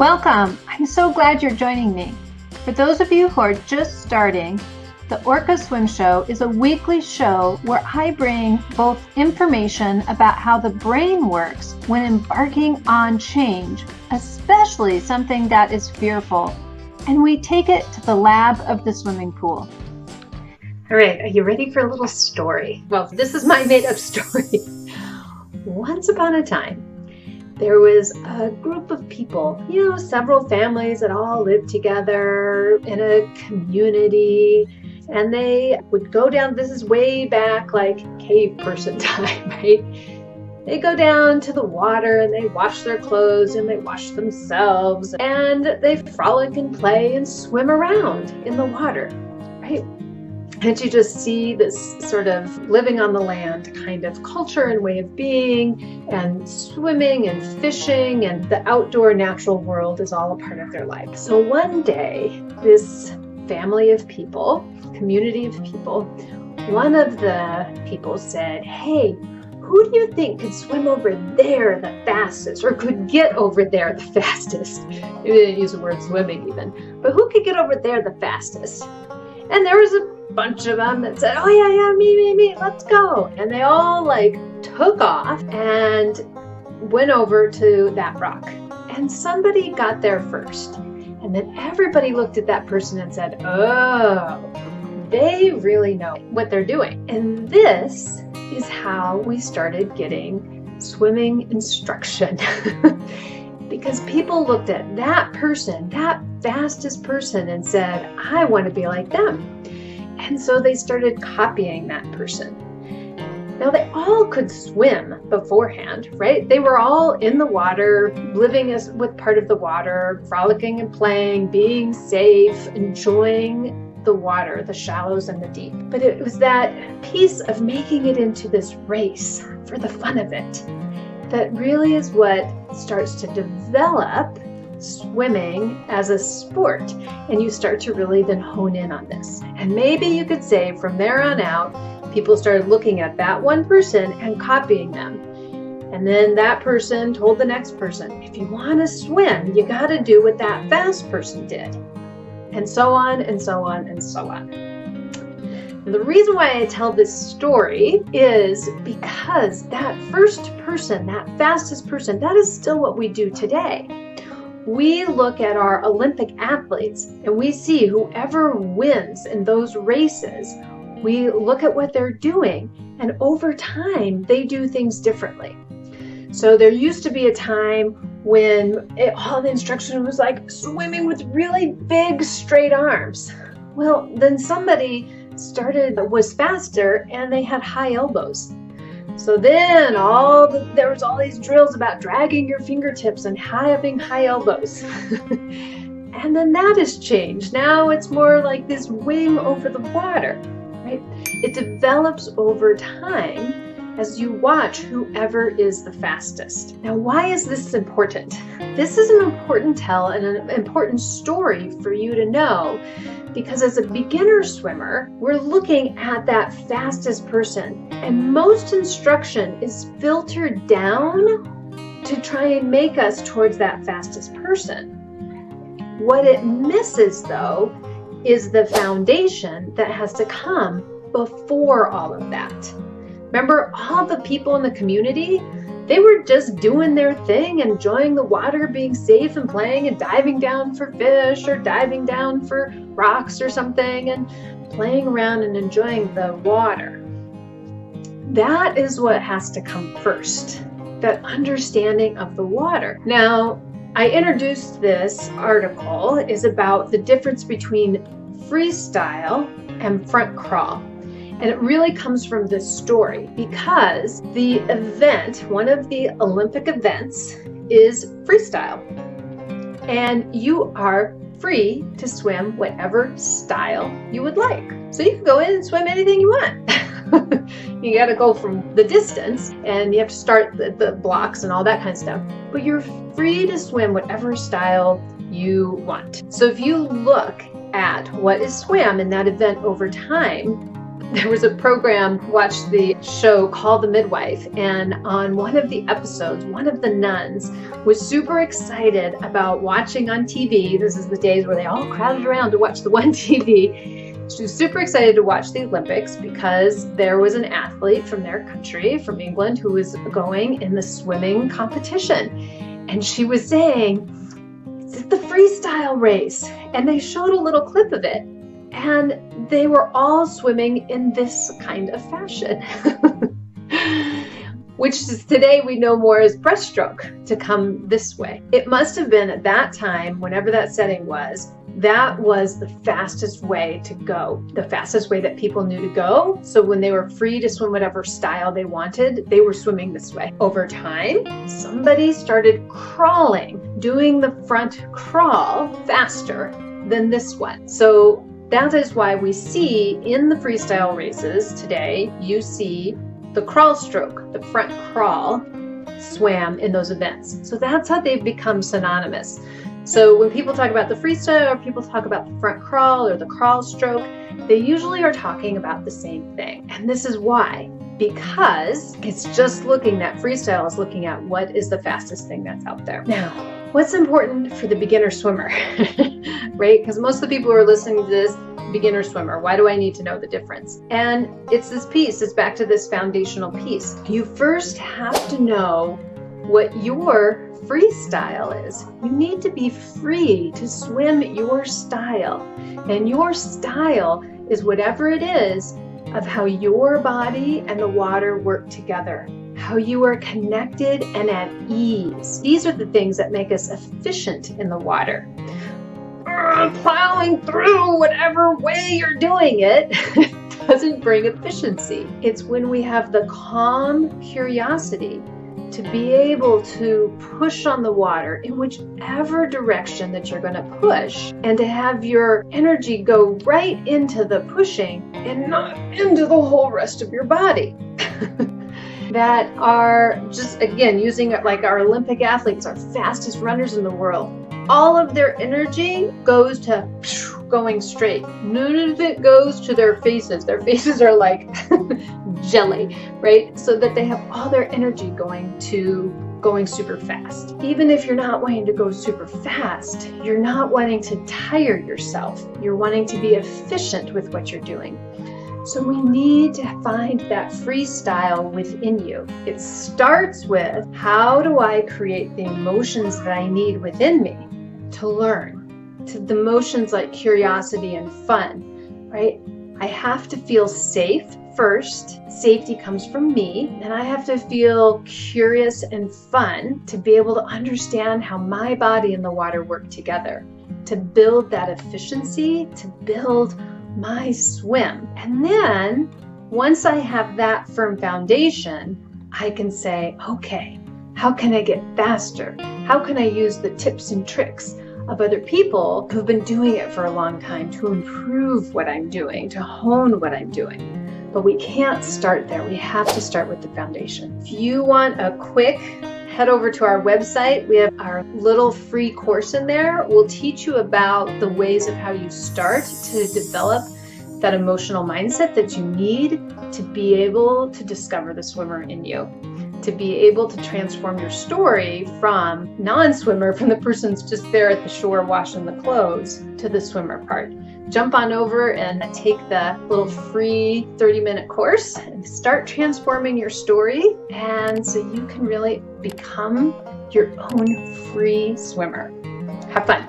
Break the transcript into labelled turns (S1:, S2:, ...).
S1: Welcome! I'm so glad you're joining me. For those of you who are just starting, the Orca Swim Show is a weekly show where I bring both information about how the brain works when embarking on change, especially something that is fearful, and we take it to the lab of the swimming pool.
S2: All right, are you ready for a little story? Well, this is my made-up story. Once upon a time, there was a group of people, several families that all lived together in a community, and they would go down, this is way back like cave person time, right? They go down to the water and they wash their clothes and they wash themselves and they frolic and play and swim around in the water, right? And you just see this sort of living on the land kind of culture and way of being, and swimming and fishing and the outdoor natural world is all a part of their life. So one day, this family of people, community of people, one of the people said, "Hey, who do you think could swim over there the fastest, or could get over there the fastest?" Maybe they didn't use the word swimming even, but who could get over there the fastest? And there was a bunch of them that said, "Oh yeah, me, let's go." And they all took off and went over to that rock. And somebody got there first. And then everybody looked at that person and said, "Oh, they really know what they're doing." And this is how we started getting swimming instruction. Because people looked at that person, that fastest person, and said, "I want to be like them." And so they started copying that person. Now they all could swim beforehand, right? They were all in the water, living as with part of the water, frolicking and playing, being safe, enjoying the water, the shallows and the deep. But it was that piece of making it into this race for the fun of it that really is what starts to develop swimming as a sport, and you start to really then hone in on this. And maybe you could say from there on out, people started looking at that one person and copying them. And then that person told the next person, "If you want to swim, you got to do what that fast person did." And so on and so on and so on. And the reason why I tell this story is because that first person, that fastest person, that is still what we do today. We look at our Olympic athletes and we see whoever wins in those races, we look at what they're doing, and over time they do things differently. So there used to be a time when all the instruction was like swimming with really big straight arms. Well, then somebody was faster and they had high elbows. So then there was all these drills about dragging your fingertips and having high elbows. And then that has changed. Now it's more like this wing over the water, right? It develops over time as you watch whoever is the fastest. Now, why is this important? This is an important tell and an important story for you to know, because as a beginner swimmer, we're looking at that fastest person, and most instruction is filtered down to try and make us towards that fastest person. What it misses, though, is the foundation that has to come before all of that. Remember, all the people in the community, they were just doing their thing, enjoying the water, being safe and playing and diving down for fish or diving down for rocks or something and playing around and enjoying the water. That is what has to come first, that understanding of the water. Now, I introduced this article is about the difference between freestyle and front crawl. And it really comes from this story because the event, one of the Olympic events, is freestyle. And you are free to swim whatever style you would like. So you can go in and swim anything you want. You got to go from the distance and you have to start the blocks and all that kind of stuff. But you're free to swim whatever style you want. So if you look at what is swam in that event over time, There was a program, watched the show called The Midwife, and on one of the episodes, one of the nuns was super excited about watching on TV. This is the days where they all crowded around to watch the one TV. She was super excited to watch the Olympics because there was an athlete from their country, from England, who was going in the swimming competition. And she was saying, it's the freestyle race. And they showed a little clip of it. And they were all swimming in this kind of fashion, which is today we know more as breaststroke, to come this way. It must have been at that time, whenever that setting was, that was the fastest way to go, the fastest way that people knew to go. So when they were free to swim whatever style they wanted, they were swimming this way. Over time, somebody started crawling, doing the front crawl faster than this one. So that is why we see in the freestyle races today, you see the crawl stroke, the front crawl swam in those events. So that's how they've become synonymous. So when people talk about the freestyle, or people talk about the front crawl or the crawl stroke, they usually are talking about the same thing. And this is why, because it's just that freestyle is looking at what is the fastest thing that's out there. Now, what's important for the beginner swimmer, right? Because most of the people who are listening to this, beginner swimmer, why do I need to know the difference? And it's this piece, it's back to this foundational piece. You first have to know what your freestyle is. You need to be free to swim your style. And your style is whatever it is of how your body and the water work together, how you are connected and at ease. These are the things that make us efficient in the water. Plowing through whatever way you're doing it doesn't bring efficiency. It's when we have the calm curiosity to be able to push on the water in whichever direction that you're going to push, and to have your energy go right into the pushing and not into the whole rest of your body. That are just, again, using it like our Olympic athletes, our fastest runners in the world. All of their energy goes to going straight. None of it goes to their faces. Their faces are like jelly, right? So that they have all their energy going to going super fast. Even if you're not wanting to go super fast, you're not wanting to tire yourself. You're wanting to be efficient with what you're doing. So we need to find that freestyle within you. It starts with, how do I create the emotions that I need within me to learn? To the emotions like curiosity and fun, right? I have to feel safe first. Safety comes from me, and I have to feel curious and fun to be able to understand how my body and the water work together, to build that efficiency, to build my swim. And then once I have that firm foundation, I can say, okay, how can I get faster? How can I use the tips and tricks of other people who've been doing it for a long time to improve what I'm doing, to hone what I'm doing? But we can't start there. We have to start with the foundation. If you want a quick, head over to our website. We have our little free course in there. We'll teach you about the ways of how you start to develop that emotional mindset that you need to be able to discover the swimmer in you, to be able to transform your story from non-swimmer, from the person's just there at the shore washing the clothes, to the swimmer part. Jump on over and take the little free 30-minute course and start transforming your story, and so you can really become your own free swimmer. Have fun.